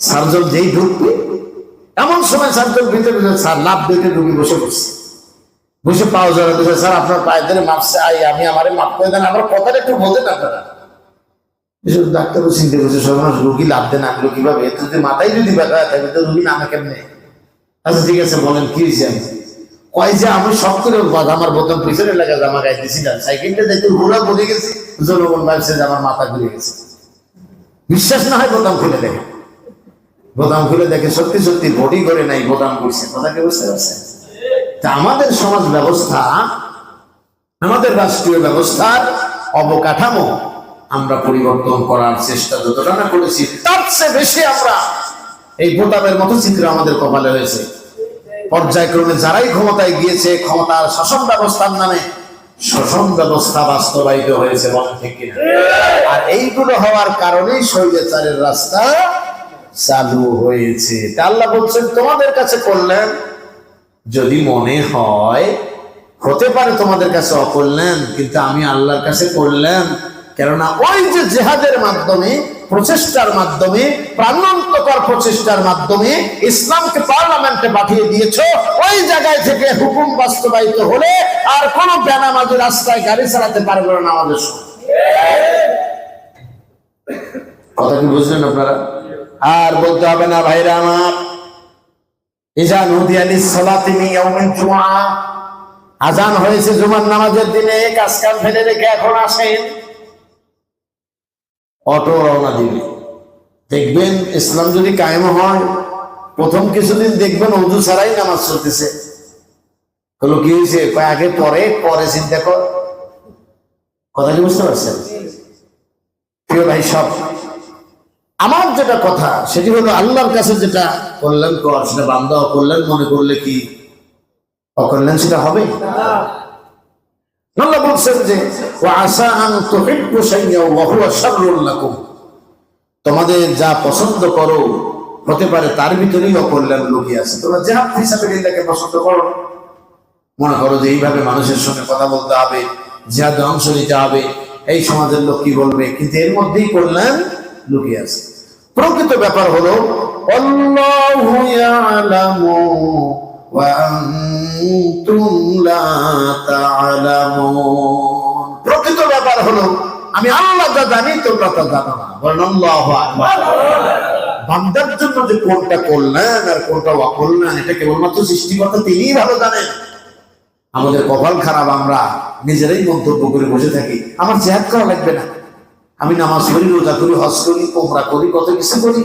Surgeon যেই ঢুকবে এমন সময় সার্জন ভিতরে স্যার লাভ দিতে ঢুকে বসে পড়ছে, বসে পাও জড়া দিয়েছে, স্যার আপনার পায়ে ধরে মাপছে, আমি আমারে মাপ করে দেন, আমার কথাটা একটু বলতেন আপনারা। ডাক্তারও চিন্তা করছে সর্বনাশ, রুগী লাভ দেন আনলো কিভাবে, যদি মাথায় যদি ব্যথা থাকে তো রুগী নামে কেমনে। আচ্ছা ঠিক আছে বলেন কি হয়েছে। কয় যে আমি সব করে আমার বোতাম পিছনে লাগা জামা গাইতেছিলাম, সাইকেলটা দেখতে ঘোরা পড়ে গেছি, জনগণ ভাবছে যে আমার মাথা ঘুরে গেছে। বিশ্বাস না হয় বোতাম খুলে দেখে, বোতাম খুলে দেখে সত্যি সত্যি বডি করে নাই, বোতাম করছে। কথাকে বুঝতে পারছেন? তা আমাদের সমাজ ব্যবস্থা, আমাদের রাষ্ট্রীয় ব্যবস্থার অবকাঠামো আমরা পরিবর্তন করার চেষ্টা যতটা না করেছি তার চেয়ে বেশি আমরা এই বোতামের মতো চিত্র আমাদের কপালে হয়েছে। পর্যায়ক্রমে যারাই ক্ষমতায় গিয়েছে, ক্ষমতার শাসন ব্যবস্থার নামে শোষণ ব্যবস্থা বাস্তবায়িত হয়েছে, বলেন ঠিক কিনা? আর এইগুলো হওয়ার কারণেই স্বৈরাচারের রাস্তা চালু হয়েছে। তা আল্লাহ বলছেন তোমাদের কাছে কল্যাণ যদি মনে হয়, হতে পারে তোমাদের কাছে অকল্যাণ, কিন্তু আমি আল্লাহর কাছে কল্যাণ। কেননা ওই যে জেহাদের মাধ্যমে, প্রচেষ্টার মাধ্যমে, প্রাণান্তকর প্রচেষ্টার মাধ্যমে ইসলামকে পার্লামেন্টে পাঠিয়ে দিয়েছো, ওই জায়গায় থেকে হুকুম বাস্তবায়িত হলে আর কোন বেনামাজি রাস্তায় গাড়ি চালাতে পারবে না আমাদের সময়। কথা কি বুঝলেন আপনারা? আর বলতে হবে না ভাইরা আমার, ইজা নুদিয়া লিস-সালাতি মিন ইয়াউমিল জুমআ, আযান হয়েছে জুমার নামাজের দিনে, কাজ কাম ফেলে রেখে এখন আসেন, অটো রওনা দিবে। দেখবেন ইসলাম যদি কায়েম হয়, প্রথম কিছুদিন দেখবেন ওযু ছাড়াই নামাজ চলতেছে। হলো কি হয়েছে, আগে পরে পরে চিন্তা কর। কথা কি বুঝতে পারছেন? প্রিয় ভাই সব, আমার যেটা কথা সেটি হলো আল্লাহর কাছে যেটা কল্যাণ কর, সেটা বান্দা অকল্যাণ মনে করলে কি অকল্যাণ সেটা হবে? আল্লাহ বলছেন যে ওয়াসা আন তুহিব্বু শাইআন ওয়া হুয়া শাররুল লাকুম, তোমাদের যা পছন্দ করো হতে পারে তার ভিতরেই অকল্যাণ লুকিয়ে আছে। তোমরা জিহাদ ফি সাবিলিল্লাহকে পছন্দ করো, মনে করো যে এইভাবে মানুষের সঙ্গে কথা বলতে হবে, জিহাদে অংশ নিতে হবে, এই সমাজের লোক কি বলবে, কিন্তু এর মধ্যেই কল্যাণ লুকিয়ে আছে। প্রকৃত ব্যাপার হলো আল্লাহু ইয়ালামু ওয়া আনতুম লা তা'লামুন। প্রকৃত ব্যাপার হলো আমি আল্লাহ যা জানি তোমরা তা জানো না। বলেন আল্লাহু আকবার। বান্দার জন্য যে কোনটা কল্যাণ আর কোনটা অকল্যাণ এটা কেবলমাত্র সৃষ্টিকর্তা তিনিই ভালো জানেন। আমাদের কপাল খারাপ, আমরা নিজেরাই মন্তব্য করে বসে থাকি আমার জিহাদ করা লাগবে না, আমি নামাজ পড়ি, রোজা করি, হজ করি, ওমরা করি, কত কিছু করি,